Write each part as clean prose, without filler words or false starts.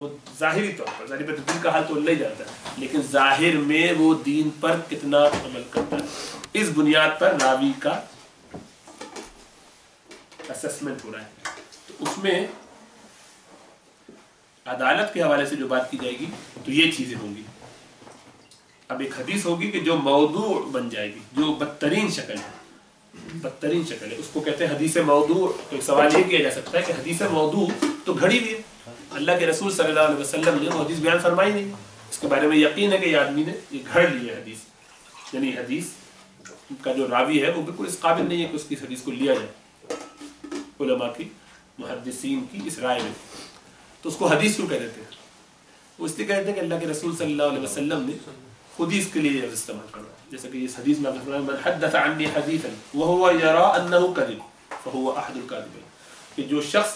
وہ ظاہری طور پر، ظاہری پر دل کا حال تو اللہ ہی جانتا ہے، لیکن ظاہر میں وہ دین پر کتنا عمل کرتا ہے، اس بنیاد پر راوی کا اسسمنٹ ہو رہا ہے۔ تو اس میں عدالت کے حوالے سے جو بات کی جائے گی تو یہ چیزیں ہوں گی۔ اب ایک حدیث ہوگی کہ جو موضوع بن جائے گی، جو بدترین شکل ہے، بدترین شکل ہے، اس کو کہتے ہیں حدیث موضوع۔ تو ایک سوال یہ کیا جا سکتا ہے کہ حدیث موضوع تو گھڑی ہوئی ہے، اللہ کے رسول صلی اللہ علیہ وسلم نے وہ حدیث بیان فرمائی نہیں، اس کے بارے میں یقین ہے کہ یہ آدمی نے یہ گھڑ لی ہے حدیث، یعنی حدیث کا جو راوی ہے وہ بالکل اس قابل نہیں ہے کہ اس کی حدیث کو لیا جائے علماء کی، محدثین کی اس رائے میں۔ تو اس کو حدیث کیوں کہہ دیتے ہیں؟ وہ اس لیے کہتے ہیں کہ اللہ کے رسول صلی اللہ علیہ وسلم نے خود ہی اس کے لیے استعمال کرنا ہے، جیسا کہ اس حدیث میں آپ نے من حدث عنی حدیثا وهو يرى انه كذب فهو احد الكاذبين، کہ جو شخص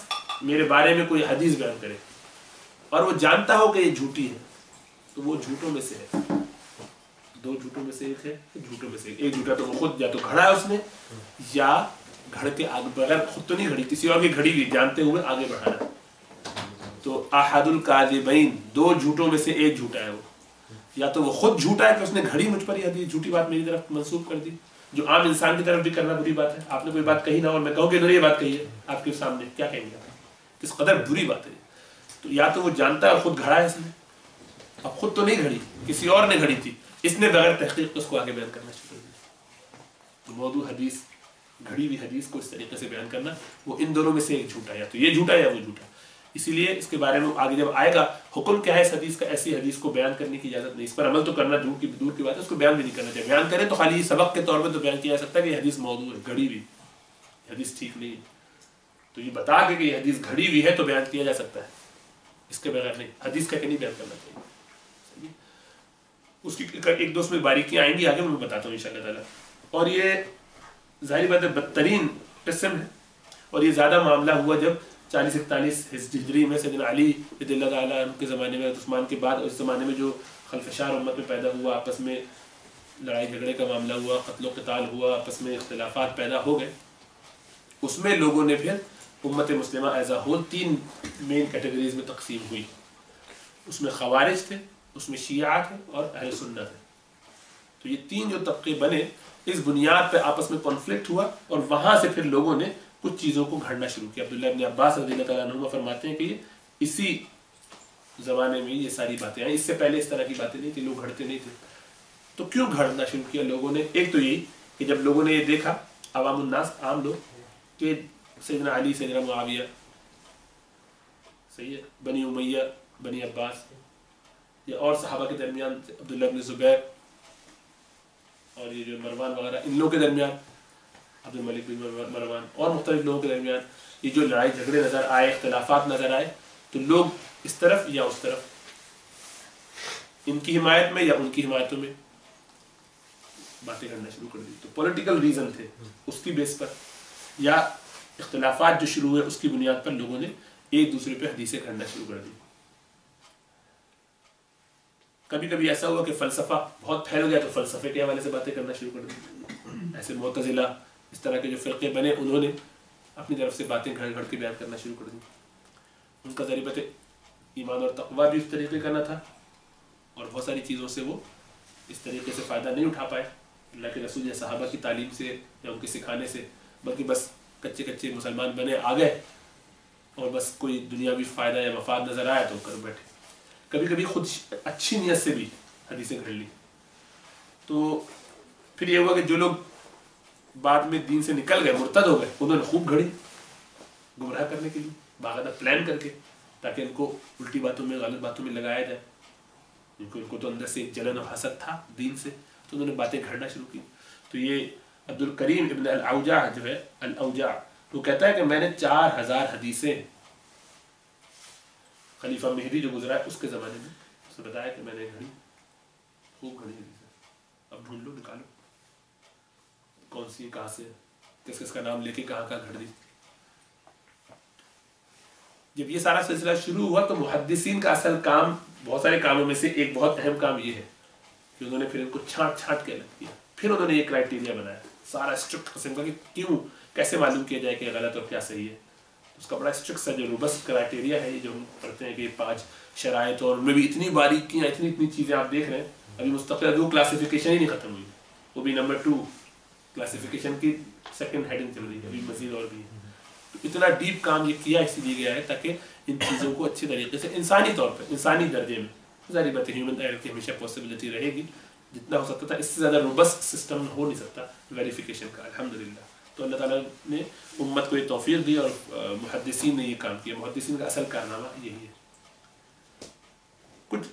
میرے بارے میں کوئی حدیث بیان کرے اور وہ جانتا ہو کہ یہ جھوٹی ہے تو وہ جھوٹوں میں سے ہے۔ دو جھوٹوں میں سے ایک ہے، جھوٹوں میں سے ایک جھوٹا تو وہ خود یا تو گھڑا ہے اس نے، یا گھڑ کے آگے، بغیر خود تو نہیں گھڑی، کسی اور کی گھڑی ہوئی جانتے ہوئے آگے بڑھانا۔ تو احد الکاذبین، دو جھوٹوں میں سے ایک جھوٹا ہے وہ، یا تو وہ خود جھوٹا ہے کہ اس نے گھڑی مجھ پر یہ حدیث جھوٹی بات میری طرف منسوب کر دی، جو عام انسان کی طرف بھی کرنا بری بات ہے۔ آپ نے کوئی بات کہی نہ اور میں کہوں کہ انہوں نے یہ بات کہی ہے آپ کے سامنے، کیا کہیں گے آپ؟ کس قدر بری بات ہے۔ تو یا تو وہ جانتا ہے اور خود گھڑا ہے اس نے، اب خود تو نہیں گھڑی، کسی اور نے گھڑی تھی، اس نے بغیر تحقیق اس کو آگے بیان کرنا شروع کر دیا۔ تو موضوع حدیث، گھڑی ہوئی حدیث کو اس طریقے سے بیان کرنا، وہ ان دونوں میں سے ایک جھوٹا ہے، یا تو یہ جھوٹا ہے یا وہ جھوٹا۔ اسی لیے اس کے بارے میں آگے جب آئے گا حکم کیا ہے اس حدیث کا، ایسی حدیث کو بیان کرنے کی اجازت نہیں، اس پر عمل تو کرنا دور کی بات ہے، اس کو بیان بھی نہیں کرنا چاہیے۔ بیان کرے تو خالی سبق کے طور پہ تو بیان کیا جا سکتا ہے کہ یہ حدیث موضوع ہے، گھڑی ہوئی حدیث ٹھیک نہیں ہے، تو یہ بتا کے کہ یہ حدیث گھڑی ہوئی ہے تو بیان کیا جا سکتا ہے، اس کے بغیر نہیں، حدیث کا کہ نہیں بیان کرنا چاہیے۔ اس کی ایک دو اس میں باریکیاں آئیں گی آگے، میں بتاتا ہوں انشاءاللہ تعالیٰ۔ اور یہ ظاہری بات ہے بدترین قسم ہے، اور یہ زیادہ معاملہ ہوا جب 40-41 ہجری میں سیدنا علی رضی اللہ تعالیٰ عنہ کے زمانے میں، عثمان کے بعد، اور اس زمانے میں جو خلفشار امت میں پیدا ہوا، آپس میں لڑائی جھگڑے کا معاملہ ہوا، قتل و قتال ہوا، آپس میں اختلافات پیدا ہو گئے، اس میں لوگوں نے پھر امت مسلمہ as a whole 3 main categories میں تقسیم ہوئی۔ اس میں خوارج تھے، اس میں شیعہ تھے، اور اہل سنت تھے۔ تو یہ 3 جو طبقے بنے، اس بنیاد پہ آپس میں کانفلکٹ ہوا، اور وہاں سے پھر لوگوں نے کچھ چیزوں کو گھڑنا شروع کیا۔ عبداللہ ابن عباس رضی اللہ تعالیٰ عنہ فرماتے ہیں کہ اسی زمانے میں یہ ساری باتیں آئیں، اس سے پہلے اس طرح کی باتیں نہیں تھی، لوگ گھڑتے نہیں تھے۔ تو کیوں گھڑنا شروع کیا لوگوں نے؟ ایک تو یہی کہ جب لوگوں نے یہ دیکھا، عوام الناس، عام لوگ، کہ سیدنا علی، سیدنا معاویہ، صحیح ہے، بنی امیہ، بنی عباس، یا اور صحابہ کے درمیان عبداللہ ابن زبیر اور یہ جو مروان وغیرہ، ان لوگوں کے درمیان عبد الملک بن مروان اور مختلف لوگوں کے درمیان یہ جو لڑائی جھگڑے نظر آئے، اختلافات نظر آئے، تو لوگ اس طرف یا اس طرف، ان کی حمایت میں یا ان کی حمایتوں میں باتیں کرنا شروع کر دی۔ تو پولیٹیکل ریزن تھے اس کی بیس پر، یا اختلافات جو شروع ہوئے اس کی بنیاد پر لوگوں نے ایک دوسرے پہ حدیثیں کرنا شروع کر دی۔ کبھی کبھی ایسا ہوا کہ فلسفہ بہت پھیل گیا تو فلسفے کے حوالے سے باتیں کرنا شروع کر دی۔ ایسے معتزلہ، اس طرح کے جو فرقے بنے، انہوں نے اپنی طرف سے باتیں گھڑ گھڑ کے بیان کرنا شروع کر دی۔ ان کا ذریعہ ایمان اور تقویٰ بھی اس طریقے کا نہ تھا، اور بہت ساری چیزوں سے وہ اس طریقے سے فائدہ نہیں اٹھا پائے اللہ کے رسول یا صحابہ کی تعلیم سے یا ان کے سکھانے سے، بلکہ بس کچے کچے مسلمان بنے آ گئے، اور بس کوئی دنیاوی فائدہ یا مفاد نظر آیا تو کر بیٹھے۔ کبھی کبھی خود اچھی نیت سے بھی حدیثیں گھڑ لی۔ تو پھر یہ ہوا کہ جو لوگ بعد میں دین سے نکل گئے، مرتد ہو گئے، انہوں نے خوب گھڑی گمراہ کرنے کے لیے، باقاعدہ پلان کر کے، تاکہ ان کو الٹی باتوں میں، غلط باتوں میں لگایا جائے، کیونکہ ان کو تو اندر سے ایک جلن و حسد تھا دین سے، تو انہوں نے باتیں گھڑنا شروع کی۔ تو یہ عبد الکریم ابن الاوجاع جو ہے، الاوجاع، وہ کہتا ہے کہ میں نے 4000 حدیثیں، خلیفہ مہدی جو گزرا ہے اس کے زمانے میں، اس نے بتایا کہ میں نے گھڑی، خوب گھڑی حدیثیں۔ اب ڈھونڈ لو، نکالو کون سی، کہاں سے، کس کس کا نام لے کے کہاں کہاں گھڑ دی۔ جب یہ سارا سلسلہ شروع ہوا تو محدثین کا اصل کام، بہت سارے کاموں میں سے ایک بہت اہم کام یہ ہے کہ انہوں نے پھر ان کو چھانٹ چھانٹ کے الگ کیا، پھر انہوں نے یہ کرائٹیریا بنایا سارا اسٹرکٹ قسم کا کہ کیوں، کیسے معلوم کیا جائے کہ غلط اور کیا صحیح ہے۔ اس کا بڑا اسٹرکٹ سا جو روبسٹ کرائٹیریا ہے، یہ جو ہم پڑھتے ہیں کہ 5 شرائط اور ان میں بھی اتنی باریکیاں اتنی چیزیں آپ دیکھ رہے ہیں. ابھی مستقل وہ کلاسیفیکیشن ہی نہیں ختم ہوئی, وہ بھی نمبر 2 کلاسیفیکیشن کی سیکنڈ ہیڈنگ چل رہی ہے, ابھی مزید اور بھی ہے. تو اتنا ڈیپ کام یہ کیا اس لیے گیا ہے تاکہ ان چیزوں کو اچھے طریقے سے انسانی طور پہ انسانی درجے میں, ظاہر بات ہے ہیومن ایرر کی ہمیشہ پاسبلٹی رہے گی, جتنا ہو سکتا تھا اس سے زیادہ روبسٹ سسٹم ہو نہیں سکتا ویریفیکیشن کا الحمدللہ. تو اللہ تعالیٰ نے امت کو یہ توفیق دی اور محدثین نے یہ کام کیا. محدثین کا اصل کارنامہ یہی ہے. کچھ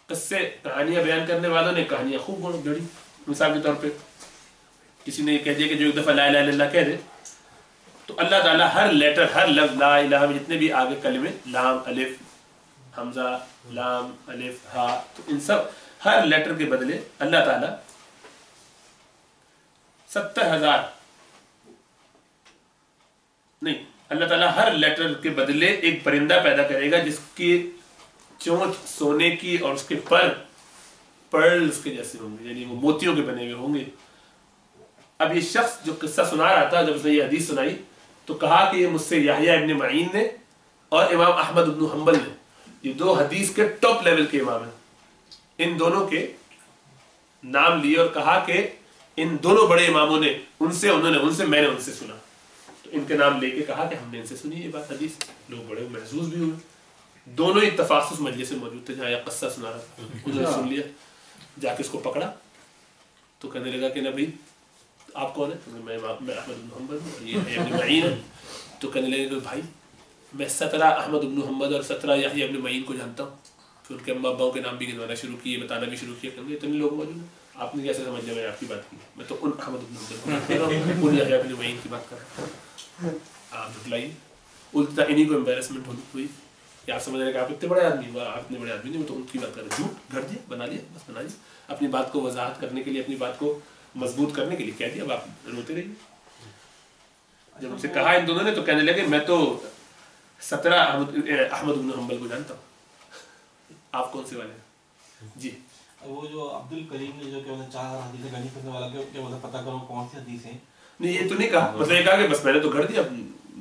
قصے کہانیاں بیان کرنے والوں نے کہانیاں خوب گھڑی. مثال کے طور پہ کسی نے یہ کہہ دیا کہ جو ایک دفعہ لا الہ الا اللہ کہہ دے تو اللہ تعالیٰ ہر لیٹر ہر لفظ لا الہ میں جتنے بھی آگے کلمے لام الف حمزہ لام الف ہا, تو ان سب ہر لیٹر کے بدلے اللہ تعالیٰ 70,000 نہیں, اللہ تعالیٰ ہر لیٹر کے بدلے ایک پرندہ پیدا کرے گا جس کی چونچ سونے کی اور اس کے پر پرلز کے جیسے ہوں گے, یعنی وہ موتیوں کے بنے ہوئے ہوں گے. اب یہ شخص جو قصہ سنا رہا تھا جب اس نے یہ حدیث سنائی تو کہا کہ یہ مجھ سے یحییٰ ابن معین نے اور امام احمد بن حنبل نے, یہ 2 حدیث کے ٹاپ لیول کے امام ہیں, ان دونوں کے نام لیے اور کہا کہ ان دونوں بڑے اماموں نے ان سے میں نے ان سے سنا. تو ان کے نام لے کے کہا کہ ہم نے ان سے سنی یہ بات حدیث. لوگ بڑے محظوظ بھی ہوئے. دونوں ہی اتفاق مجلس میں موجود تھے جہاں یہ قصہ سنا رہا تھا. انہوں نے سن لیا, جا کے اس کو پکڑا تو کہنے لگا کہ نبی آپ کون ہیں؟ میں احمد بن حنبل ہوں اور یہ ابن معین ہے. تو کہنے لگے کہ بھائی میں 17 احمد بن حنبل اور 17 یحییٰ ابن معین کو جانتا ہوں. پھر ان کے اماں اباؤں کے نام بھی گنوانا شروع کیے, بتانا بھی شروع کیا. کہ اتنے لوگ موجود ہیں, آپ نے کیسے سمجھ لیا میں آپ کی بات کی؟ میں تو ان احمد بن حنبل ان یحییٰ ابن معین کی بات کر رہا ہوں. آپ جھٹلائیے. الٹا انہیں کو امبیرسمنٹ ہوئی کہ آپ سمجھ رہے کہ آپ اتنے بڑے آدمی ہوا, آپ اتنے بڑے آدمی نہیں, میں تو ان کی بات کر رہا ہوں. جھوٹ گھڑ دیا, بنا لیا, بس بنا لیا. اپنی بات کو وضاحت کرنے کے لیے, اپنی بات کو مضبوط کرنے کے لیے کہہ دیا. اب آپ روتے رہیے. جب ان سے کہا ان دونوں نے تو کہنے لگے میں تو 17 احمد بن حنبل کو جانتا ہوں. آپ کون سے والے ہیں؟ جی وہ جو عبد الکریم نے جو کہ 4 حدیثیں گنی کرنے والا کہ وہ پتہ کرو کون سی حدیث ہیں. نہیں یہ تو نہیں کہا, بس یہ کہا کہ بس میں نے تو گھڑ دیا,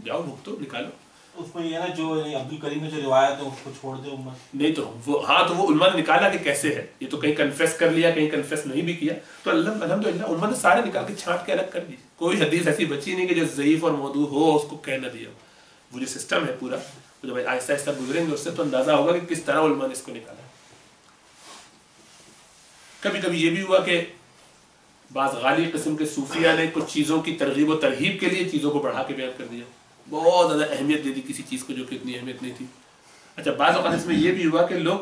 جاؤ بھگتو نکالو. اس میں یہ نا جو عبد الکریم نے جو روایت ہے اس کو چھوڑ دے امت. نہیں تو وہ ہاں تو وہ علماء نے نکالا کہ کیسے ہے. یہ تو کہیں کنفیس کر لیا, کہیں کنفیس نہیں بھی کیا. تو الحمدللہ علماء نے سارے نکال کے چھانٹ کے الگ کر دی. کوئی حدیث ایسی بچی نہیں کہ جو ضعیف اور موضوع ہو اس کو کہہ نہ دیا. وہ جو سسٹم ہے پورا, جب آہستہ آہستہ گزریں گے اس سے تو اندازہ ہوگا کہ کس طرح علماء نے اس کو نکالا. کبھی کبھی یہ بھی ہوا کہ بعض غالی قسم کے صوفیہ نے کچھ چیزوں کی ترغیب و ترہیب کے لیے چیزوں کو بڑھا کے بیان کر دیا, بہت زیادہ اہمیت دے دی کسی چیز کو جو کہ اتنی اہمیت نہیں تھی. اچھا بعض اوقات اس میں یہ بھی ہوا کہ لوگ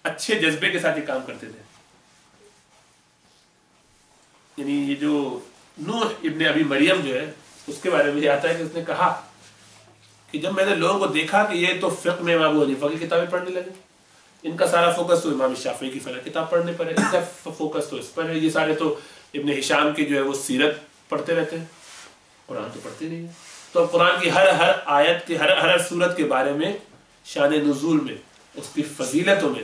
اچھے جذبے کے ساتھ یہ کام کرتے تھے. یعنی یہ جو نوح ابن ابی مریم جو ہے اس کے بارے میں یہ آتا ہے کہ اس نے کہا کہ جب میں نے لوگوں کو دیکھا کہ یہ تو فقہ میں امام ابو حنیفہ کی کتابیں پڑھنے لگے, ان کا سارا فوکس تو امام شافعی کی فلاں کتاب پڑھنے پر ہے, ان کا فوکس تو اس پر ہے, یہ سارے تو ابن ہشام کی جو ہے وہ سیرت پڑھتے رہتے ہیں, قرآن تو پڑھتے نہیں ہیں. تو قرآن کی ہر آیت کی ہر سورت کے بارے میں شان نزول میں اس کی فضیلتوں میں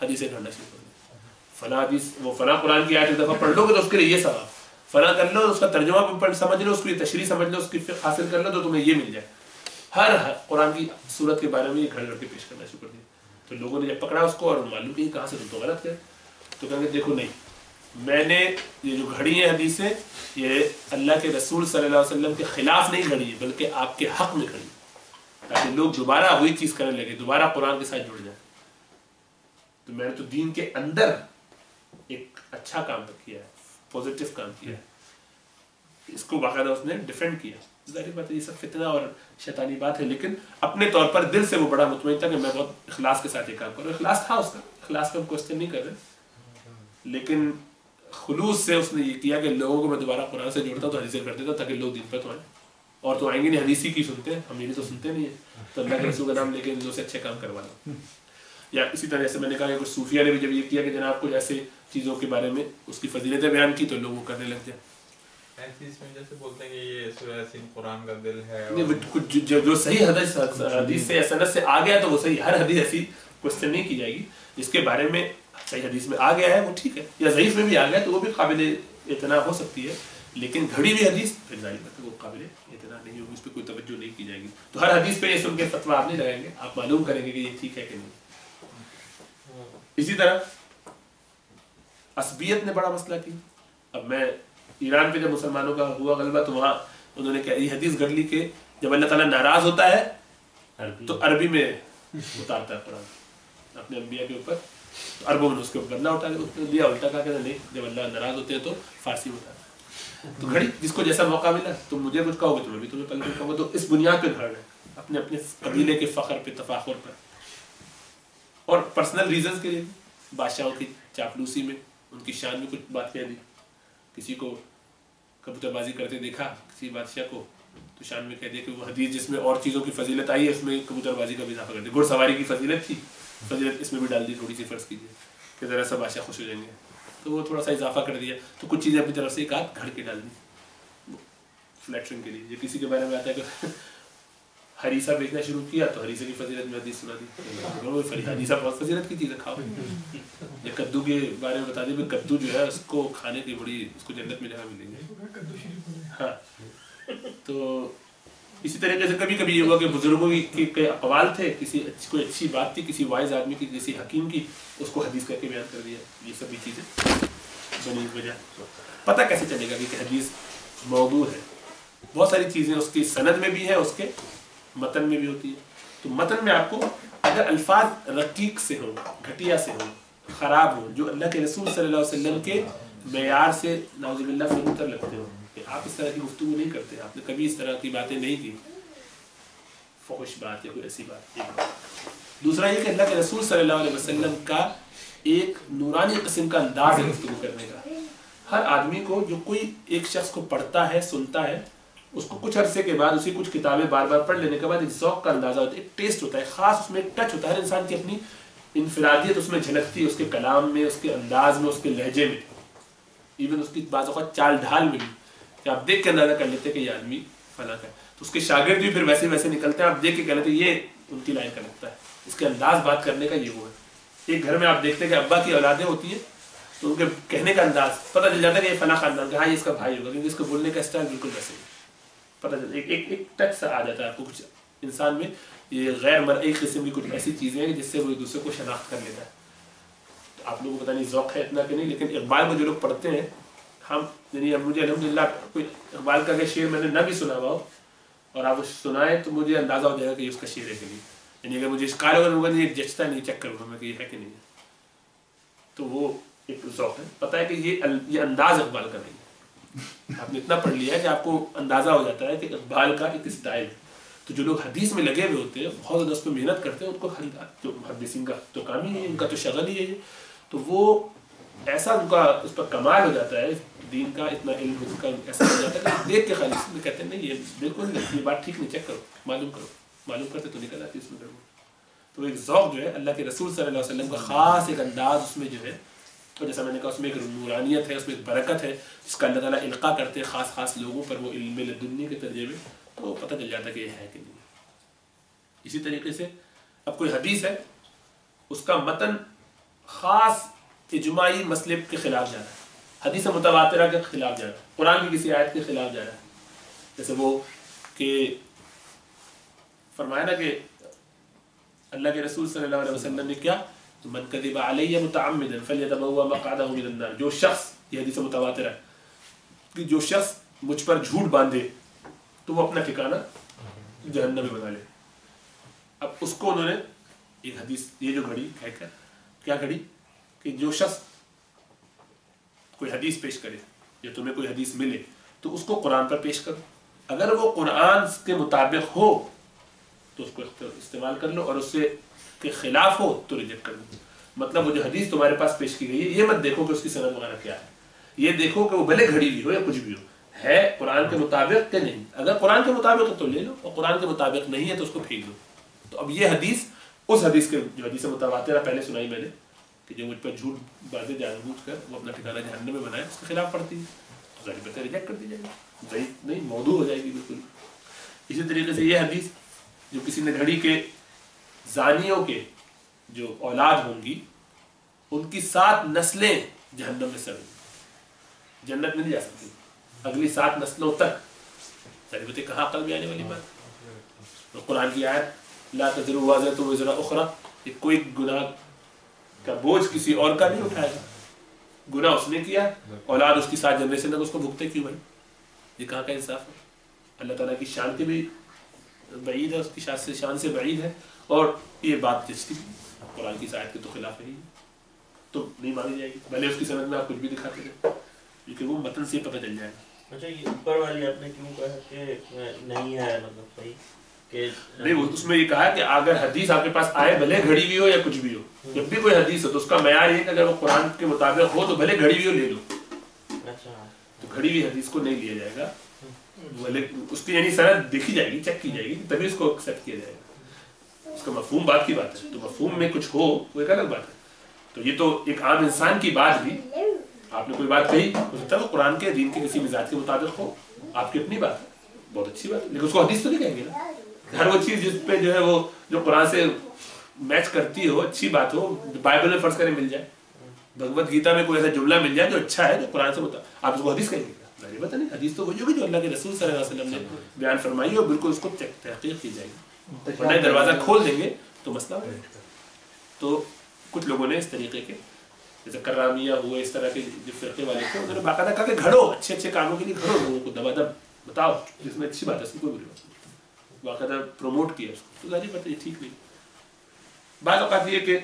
حدیثیں گھڑنا شروع کر دیں. فلاں حدیث وہ فلاں قرآن کی آیت ایک دفعہ پڑھ لو گے تو اس کے لیے یہ ثواب, فلاں کر لو اس کا ترجمہ سمجھ لو, اس کی تشریح سمجھ لو, اس کی فقہ حاصل کر لو تو تمہیں یہ مل جائے. ہر قرآن کی صورت کے بارے میں یہ گھڑ گھڑ کے پیش کرنا شروع کر دیا. تو لوگوں نے جب پکڑا اس کو اور معلوم کہ کہاں سے تم تو غلط ہے, تو کہیں گے دیکھو نہیں, میں نے یہ جو گھڑی ہیں حدیثیں یہ اللہ کے رسول صلی اللہ علیہ وسلم کے خلاف نہیں گھڑی ہے بلکہ آپ کے حق میں گھڑی, تاکہ لوگ دوبارہ وہی چیز کرنے لگے, دوبارہ قرآن کے ساتھ جڑ جائیں. تو میں نے تو دین کے اندر ایک اچھا کام کیا ہے, پازیٹیو کام کیا ہے, اس کو باقاعدہ اس نے ڈیفینڈ کیا. ظاہر بات ہے یہ سب فتنہ اور شیطانی بات ہے, لیکن اپنے طور پر دل سے وہ بڑا مطمئن تھا کہ میں بہت اخلاص کے ساتھ یہ کام کروں. اخلاص تھا اس کا, اخلاص کا ہم کوشچن نہیں کر رہے, لیکن خلوص سے اس نے یہ کیا کہ لوگوں کو میں دوبارہ قرآن سے جوڑتا ہوں تو حدیثیں کر دیتا تاکہ لوگ دین پر تو آئیں, اور تو آئیں گے نہیں حدیثی کی سنتے ہیں, ہم یہ تو سنتے نہیں ہیں, تو اللہ کے رسول کا نام لے کے ان سے اچھے کام کروا لو. یا اسی طرح سے میں نے کہا کہ کچھ صوفیہ نے بھی جب یہ کیا کہ جناب کو ایسے چیزوں کے بارے میں اس کی فضیلتیں بیان کی تو لوگ وہ کرنے لگ جائیں. جیسے بولتے ہیں کہ یہ سورہ یاسین قرآن کا دل ہے, جو صحیح حدیث سے یا سند سے آ گیا تو وہ صحیح, ہر حدیث ایسی کوشچن نہیں کی جائے گی. جس کے بارے میں صحیح حدیث میں آ گیا ہے وہ ٹھیک ہے, یا ضعیف میں بھی آ گیا تو وہ بھی قابل اعتنا ہو سکتی ہے, لیکن گھڑی ہوئی حدیث پھر ظاہر بات ہے وہ قابل اعتراض نہیں ہوگی، اس پہ کوئی توجہ نہیں کی جائے گی. تو ہر حدیث پہ یہ سن کے فتویٰ آپ نہیں لگائیں گے، آپ معلوم کریں گے کہ یہ ٹھیک ہے کہ نہیں. اسی طرح عصبیت نے بڑا مسئلہ کیا. اب میں ایران پہ جب مسلمانوں کا ہوا غلبہ تو وہاں انہوں نے کیا یہ حدیث گھڑ لی کہ جب اللہ تعالیٰ ناراض ہوتا ہے تو عربی میں اتارتا ہے قرآن اپنے انبیاء کے اوپر. تو عربوں نے اس کے بدلہ اٹھا لیا، الٹا کہا کہ نہیں جب اللہ ناراض ہوتے ہیں تو فارسی میں اٹھاتا ہے. تو گھڑی جس کو جیسا موقع ملا تم مجھے کچھ کہو گے تو میں بھی تمہیں پلٹ کہوں گا. تو اس بنیاد پہ گھڑ ہے اپنے اپنے قبیلے کے فخر پہ تفاخر پر اور پرسنل ریزنز کے لیے بادشاہوں کی چاپلوسی میں ان کی شان میں کچھ بات کہہ دی. کسی کو کبوتر بازی کرتے دیکھا کسی بادشاہ کو تو شان میں کہہ دیا کہ وہ حدیث جس میں اور چیزوں کی فضیلت آئی ہے اس میں کبوتر بازی کا بھی اضافہ کر دیا. گھڑ سواری کی فضیلت تھی، فضیلت اس میں بھی ڈال دی تھوڑی سی، فرض کیجیے کہ ذرا سا بادشاہ خوش ہو جائیں گے تو وہ تھوڑا سا اضافہ کر دیا. تو کچھ چیزیں اپنی طرف سے ایک آدھ گھڑ کے ڈال دی فلیکشن کے لیے. یہ کسی کے بارے میں آتا ہے کہ ہریسہ بیچنا شروع کیا تو ہریسہ کی فضیلت میں حدیث سنا دی. ہریسہ بہت فضیلت کی چیز ہے، کھاؤ. یا کدو کے بارے میں بتا دیں کدو جو ہے اس کو کھانے کی بڑی اس کو جنت میں جگہ ملیں گے. ہاں تو اسی طریقے سے کبھی کبھی یہ ہوا کہ بزرگوں کے اقوال تھے، کسی کوئی اچھی بات تھی کسی وائز آدمی کی کسی حکیم کی، اس کو حدیث کر کے بیان کر دیا. یہ سب بھی چیزیں بنی وجہ. پتہ کیسے چلے گا کہ حدیث موضوع ہے؟ بہت ساری چیزیں اس کی سند میں بھی ہے، اس کے متن میں بھی ہوتی ہے. تو متن میں آپ کو اگر الفاظ رقیق سے ہوں، گھٹیا سے ہوں، خراب ہوں، جو اللہ کے رسول صلی اللہ علیہ وسلم کے معیار سے نعوذ باللہ فروتر لگتے ہوں کہ آپ اس طرح کی گفتگو نہیں کرتے، آپ نے کبھی اس طرح کی باتیں نہیں کی، فحش بات یا کوئی ایسی بات. دوسرا یہ کہ اللہ کے رسول صلی اللہ علیہ وسلم کا ایک نورانی قسم کا انداز ہے گفتگو کرنے کا. ہر آدمی کو جو کوئی ایک شخص کو پڑھتا ہے سنتا ہے اس کو کچھ عرصے کے بعد اسی کچھ کتابیں بار بار پڑھ لینے کے بعد ایک ذوق کا اندازہ ہوتا ہے، ایک ٹیسٹ ہوتا ہے خاص، اس میں ایک ٹچ ہوتا ہے. ہر انسان کی اپنی انفرادیت اس میں جھلکتی ہے، اس کے کلام میں، اس کے انداز میں، اس کے لہجے میں، ایون اس کی بعض اوقات چال ڈھال میں بھی کہ آپ دیکھ کے اندازہ کر لیتے ہیں کہ یہ آدمی فلاں کا ہے. تو اس کے شاگرد بھی پھر ویسے ویسے نکلتے ہیں، آپ دیکھ کے کہہ لیتے ہیں یہ ان کی لائن کا لگتا ہے، اس کے انداز بات کرنے کا یہ وہ ہے. ایک گھر میں آپ دیکھتے ہیں کہ ابا کی اولادیں ہوتی ہیں تو ان کے کہنے کا انداز پتہ چل جاتا ہے کہ یہ فلاں خاندان کا، ہاں یہ اس کا بھائی ہوگا، کیونکہ اس کو بولنے کا اسٹائل بالکل ویسے ہی پتہ چلتا ہے. ایک ٹچ سا آ جاتا ہے آپ کو. کچھ انسان میں یہ غیر مرئی قسم کی کچھ ایسی چیزیں ہیں جس سے وہ ایک دوسرے کو شناخت کر لیتا ہے. تو آپ لوگوں کو پتہ نہیں ذوق ہے اتنا کہ نہیں، لیکن اقبال کو جو لوگ پڑھتے ہیں ہم یعنی مجھے الحمدللہ کوئی اقبال کا اگر شعر میں نے نہ بھی سنا ہوا ہو اور آپ سنائیں تو مجھے اندازہ ہو جائے گا کہ یہ اس کا شعر ہے کہ نہیں. یعنی اگر مجھے شکار ہوگا نہیں جچتا نہیں، چیک کروں گا میں کہ یہ ہے کہ نہیں ہے. تو وہ ایک ذوق ہے. پتہ ہے کہ یہ انداز اقبال کا نہیں ہے. آپ نے اتنا پڑھ لیا ہے کہ آپ کو اندازہ ہو جاتا ہے کہ اقبال کا ایک اسٹائل ہے. تو جو لوگ حدیث میں لگے ہوئے ہوتے ہیں بہت زیادہ اس پہ محنت کرتے ہیں، ان کو جو محدثین کا تو کام ہی ہے، ان کا تو شغل ہی ہے. تو وہ ایسا ان کا اس پر کمال ہو جاتا ہے دین کا، اتنا علم اس کا ایسا ہو جاتا ہے کہ دیکھ کے خالی میں کہتے ہیں نہیں یہ بالکل نہیں، یہ بات ٹھیک نہیں، چیک کرو، معلوم کرتے تو نکل آتی اس میں گڑبڑ. تو ایک ذوق جو ہے اللہ کے رسول صلی اللہ علیہ وسلم کا خاص ایک انداز اس میں جو ہے، اور جیسا میں نے کہا اس میں ایک نورانیت ہے، اس میں ایک برکت ہے جس کا اللہ تعالیٰ القاء کرتے ہیں خاص لوگوں پر، وہ علم لدنی کے ترجمے، تو پتہ چل جاتا ہے کہ یہ ہے کہ نہیں. اسی طریقے سے اب کوئی حدیث ہے اس کا متن خاص اجماعی مسلک کے خلاف جا رہا ہے، حدیث متواترہ کے خلاف جا رہا ہے، قرآن کی کسی آیت کے خلاف جا رہا ہے. جیسے وہ کہ فرمایا نا کہ اللہ کے رسول صلی اللہ علیہ وسلم نے کیا، من کذب علی متعمدا فلیتبوأ مقعدہ من النار. جو شخص، یہ حدیث متواتر ہے کہ جو شخص مجھ پر جھوٹ باندھے تو وہ اپنا ٹھکانہ جہنم میں بنا لے. اب اس کو انہوں نے ایک حدیث یہ جو گھڑی ہے کیا گھڑی کہ جو شخص کوئی حدیث پیش کرے یا تمہیں کوئی حدیث ملے تو اس کو قرآن پر پیش کرو، اگر وہ قرآن کے مطابق ہو تو اس کو استعمال کر لو، اور اس سے کے خلاف ہو تو ریجیکٹ کر لو. مطلب وہ جو حدیث تمہارے پاس پیش کی گئی ہے یہ مت دیکھو کہ اس کی سند وغیرہ کیا ہے، یہ دیکھو کہ وہ بھلے گھڑی بھی ہو یا کچھ بھی ہو، ہے قرآن کے مطابق کہ نہیں. اگر قرآن کے مطابق ہے تو لے لو، اور قرآن کے مطابق نہیں ہے تو اس کو پھینک دو. تو اب یہ حدیث اس حدیث کے جو حدیث متواترہ پہلے سنائی میں نے کہ جو مجھ پر جھوٹ باندھے جان بوجھ کر وہ اپنا ٹھکانہ جہنم میں بنائے، اس کے خلاف پڑتی ہے تو ظاہر بات ہے ریجیکٹ کر دی جائے گی، ضعیف نہیں، موضوع ہو جائے گی بالکل. اسی طریقے سے یہ حدیث جو کسی نے گھڑی کے زانیوں کے جو اولاد ہوں گی ان کی 7 نسلیں جہنم میں سڑیں گی، جنت میں نہیں جا سکتی. اگلی 7 نسلوں تک. ظاہر کہاں عقل میں آنے والی بات. قرآن کی آیت لا تزر وازرۃ وزر اخری, کہ کوئی گناہ کا بوجھ کسی اور کا نہیں اٹھائے گا. گناہ اس نے کیا, اولاد اس کی 7 جنریشن تک اس کو بھگتے کیوں بھائی؟ یہ کہاں کا انصاف ہے؟ اللہ تعالیٰ کی شان کے بھی بعید ہے, اس کی شان سے بعید ہے, اور یہ بات جسٹی قرآن کی آیت کے تو خلاف ہے, تو نہیں مانی جائے گی. بھلے اس کی سند میں آپ کچھ بھی دکھاتے رہے, کیونکہ وہ متن سے پتہ چل جائے گا. اچھا یہ اوپر والی آپ نے کیوں کہا کہ نہیں ہے, مطلب صحیح کہ نہیں, اس میں یہ کہا کہ اگر حدیث آپ کے پاس آئے بھلے گھڑی ہوئی ہو یا کچھ بھی ہو, جب بھی کوئی حدیث ہو تو اس کا معیار یہ کہ اگر وہ قرآن کے مطابق ہو تو بھلے گھڑی ہوئی ہو لے لو. اچھا تو گھڑی ہوئی حدیث کو نہیں لیا جائے گا, بھلے اس کی یعنی سند دیکھی جائے گی, چیک کی جائے گی, تبھی اس کو ایکسیپٹ کیا جائے گا. اس کا مفہوم بات کی بات ہے, تو مفہوم میں کچھ ہو وہ ایک الگ بات ہے. تو یہ تو ایک عام انسان کی بات بھی, آپ نے کوئی بات کہی, ہو سکتا ہے وہ قرآن کے دین کے کسی مزاج کے مطابق ہو, آپ کی اپنی بات ہے, بہت اچھی بات ہے, لیکن اس کو حدیث تو نہیں کہیں گے نا. ہر وہ چیز جس پہ جو ہے وہ جو قرآن سے میچ کرتی ہو, اچھی بات ہو, بائبل میں فرض کریں مل جائے, بھگوت گیتا میں کوئی ایسا جملہ مل جائے جو اچھا ہے, جو قرآن سے مطابق, آپ اس کو حدیث کہیں گے. نہیں پتہ نہیں, حدیث تو وہی ہوگی جو اللہ کے رسول صلی اللہ علیہ وسلم نے بیان فرمائی, اور بالکل اس کو تحقیق کی جائے گی. ورنہ دروازہ کھول دیں گے تو مسئلہ ہو. تو کچھ لوگوں نے اس طریقے کے, جیسے کرامیہ ہوئے, اس طرح کے جو فرقے والے تھے, انہوں نے باقاعدہ کہا کہ گھڑو, اچھے اچھے کاموں کے لیے گھڑو لوگوں کو, دبا دب بتاؤ جس میں اچھی بات ہے, اس میں کوئی بری بات نہیں, باقاعدہ پروموٹ کیا اس کو. تو ظاہر بات ہے یہ ٹھیک نہیں. بعض اوقات یہ کہ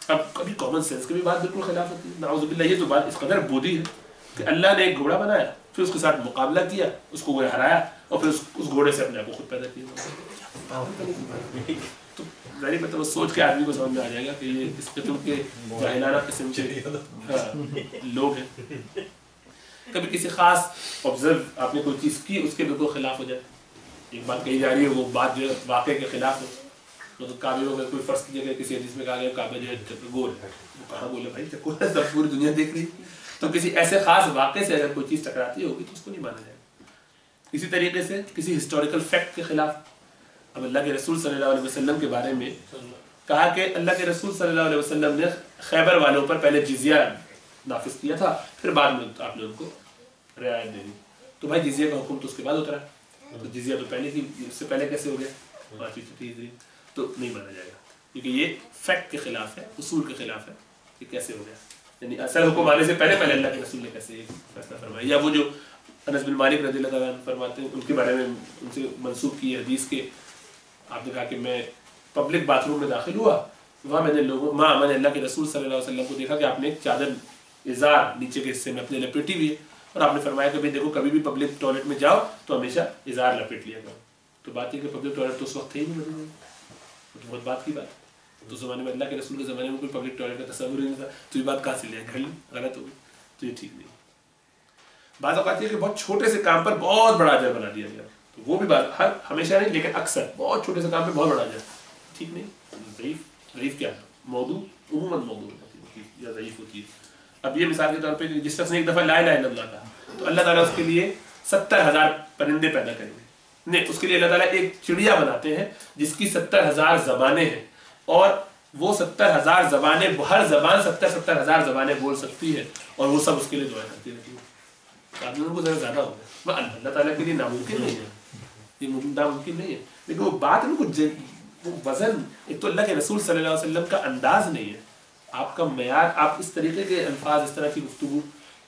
اب کبھی کامن سینس کی بھی بات بالکل خلاف ہوتی ہے, نعوذ باللہ. یہ تو بات اس قدر بودھی ہے کہ اللہ نے ایک گھوڑا بنایا, پھر اس کے ساتھ مقابلہ کیا, اس کو وہ ہرایا, اور پھر اس گھوڑے سے اپنے آپ کو خود پیدا کیا. تو ظاہر بات ہے وہ سوچ کے آدمی کو سمجھ میں آ جائے گا کہ یہ اس قسم کے جاہلانہ قسم کے لوگ ہیں. کبھی کسی خاص آبزرو آپ نے کوئی چیز کی, اس کے بالکل خلاف ہو جائے, ایک بات کہی جا رہی ہے, وہ بات جو ہے واقعے کے خلاف ہو. تو کعبے میں کوئی فرض کی جگہ کسی حدیث میں کہا گیا کعبہ جو ہے گول ہے, وہ کہاں بولے بھائی چکول ہے, سب پوری دنیا دیکھ رہی. تو کسی ایسے خاص واقعے سے اگر کوئی چیز ٹکراتی ہوگی تو اس کو نہیں مانا جائے گا. اسی طریقے سے کسی ہسٹوریکل فیکٹ کے خلاف, اب اللہ کے رسول صلی اللہ علیہ وسلم کے بارے میں کہا کہ اللہ کے رسول صلی اللہ علیہ وسلم نے خیبر والوں پر پہلے جزیہ نافذ کیا تھا, پھر بعد میں آپ نے ان کو رعایت دے دی. تو بھائی جزیہ کا حکم تو اس کے بعد اترا, تو جزیہ تو پہلے کی, اس سے پہلے کیسے ہو گیا 5 تو نہیں مانا جائے گا, کیونکہ یہ فیکٹ کے خلاف ہے, اصول کے خلاف ہے. کہ کیسے ہو گیا, یعنی اصل حکم آنے سے پہلے اللہ کے رسول نے کیسے یہ فیصلہ فرمایا. یا وہ جو انس بن مالک رضی اللہ عنہ فرماتے ہیں, ان کے بارے میں ان سے منسوخ کی حدیث کے, آپ نے کہا کہ میں پبلک باتھ روم میں داخل ہوا, وہاں میں نے اللہ کے رسول صلی اللہ علیہ وسلم کو دیکھا کہ آپ نے ایک چادر ازار نیچے کے حصے میں اپنے لپیٹی ہوئی ہے, اور آپ نے فرمایا کہ بھائی دیکھو کبھی بھی پبلک ٹوائلٹ میں جاؤ تو ہمیشہ ازار لپیٹ لیا کرو. تو بات یہ کہ پبلک ٹوائلٹ تو اس وقت تھے ہی نہیں, بدل تو بہت بات کی بات. تو زمانے میں اللہ کے رسول کے زمانے میں کوئی پبلک ٹوائلٹ کا تصور ہی نہیں تھا, تو یہ بات کہاں سے لیا, گھر غلط ہو گئی, تو یہ ٹھیک نہیں. بعض اوقات یہ کہ بہت چھوٹے سے کام پر بہت بڑا اجر بنا دیا گیا, تو وہ بھی بات ہمیشہ نہیں, لیکن اکثر بہت چھوٹے سے کام پہ بہت بڑا اجر, ٹھیک نہیں. ضعیف کیا ہے, موضوع عموماً موضوع ہوتی ہے یا ضعیف ہوتی ہے. اب یہ مثال کے طور پہ جس شخص نے ایک دفعہ لا الہ الا اللہ کہا, تو اللہ تعالیٰ اس کے لیے 70,000 پرندے پیدا کریں گے. نہیں, اس کے لیے اللہ تعالیٰ ایک چڑیا بناتے ہیں جس کی 70,000 زبانیں ہیں, اور وہ 70,000 زبانیں, ہر زبان 70,000 زبانیں بول سکتی ہے, اور وہ سب اس کے لیے دعا کرتی رہتی ہے. آدمیوں کو ذرا زیادہ ہو گیا. اللہ تعالیٰ کے لیے ناممکن نہیں ہے, یہ ناممکن نہیں ہے, لیکن وہ بات ان کو وہ وزن, ایک تو اللہ کے رسول صلی اللہ علیہ وسلم کا انداز نہیں ہے, آپ کا معیار, آپ اس طریقے کے الفاظ, اس طرح کی گفتگو,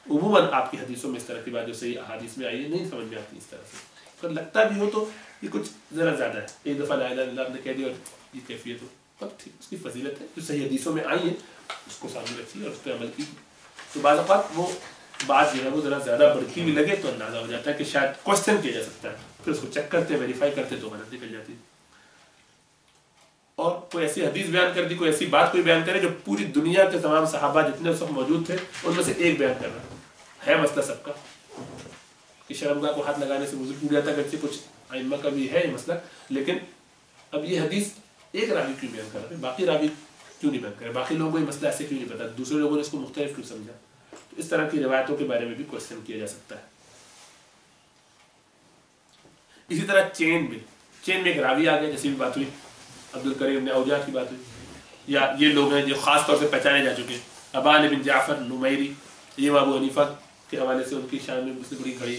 عموماً آپ کی حدیثوں میں اس طرح کی بات جو صحیح احادیث میں آئی ہے نہیں سمجھ میں آتی اس طرح سے. اگر لگتا بھی ہو تو یہ کچھ ذرا زیادہ ہے. ایک دفعہ لا الہ الا اللہ آپ نے کہہ دیا اور یہ کیفیت ہو, ٹھیک, اس کی فضیلت ہے, جو صحیح حدیثوں میں آئی ہے اس کو سامنے رکھیے اور اس پہ عمل کی. تو بعض اوقات وہ بات جو ہے وہ ذرا زیادہ بڑھتی بھی لگے تو اندازہ ہو جاتا ہے کہ شاید کوشچن کیا جا سکتا ہے, پھر اس کو چیک کرتے, ویریفائی کرتے تو غلط نکل جاتی ہے. اور کوئی ایسی حدیث بیان کر دی, کوئی ایسی بات کوئی بیان کرے جو پوری دنیا کے تمام صحابہ جتنے اس وقت موجود تھے ان میں سے ایک بیان کر رہا ہے مسئلہ سب کا, کہ شرمگاہ کو ہاتھ لگانے سے وضو ٹوٹ جاتا ہے, اگرچہ کچھ ائمہ کا بھی ہے یہ مسئلہ, لیکن اب یہ حدیث ایک راوی کیوں بیان کر رہا ہے, باقی راوی کیوں نہیں بیان کر رہے, باقی لوگوں کو یہ مسئلہ ایسے کیوں نہیں پتا, دوسرے لوگوں نے اس کو مختلف کیوں سمجھا. تو اس طرح کی روایتوں کے بارے میں بھی کوشچن کیا جا سکتا ہے. اسی طرح چین میں ایک راوی آ گیا, جیسی بھی بات ہوئی عبد الکریم نے اوجا کی بات ہوئی, یا یہ لوگ ہیں جو خاص طور سے پہچانے جا چکے ہیں, ابان بن جعفر نمیری, یہ ابو حنیفہ کے حوالے سے ان کی شان میں اس نے بڑی گھڑی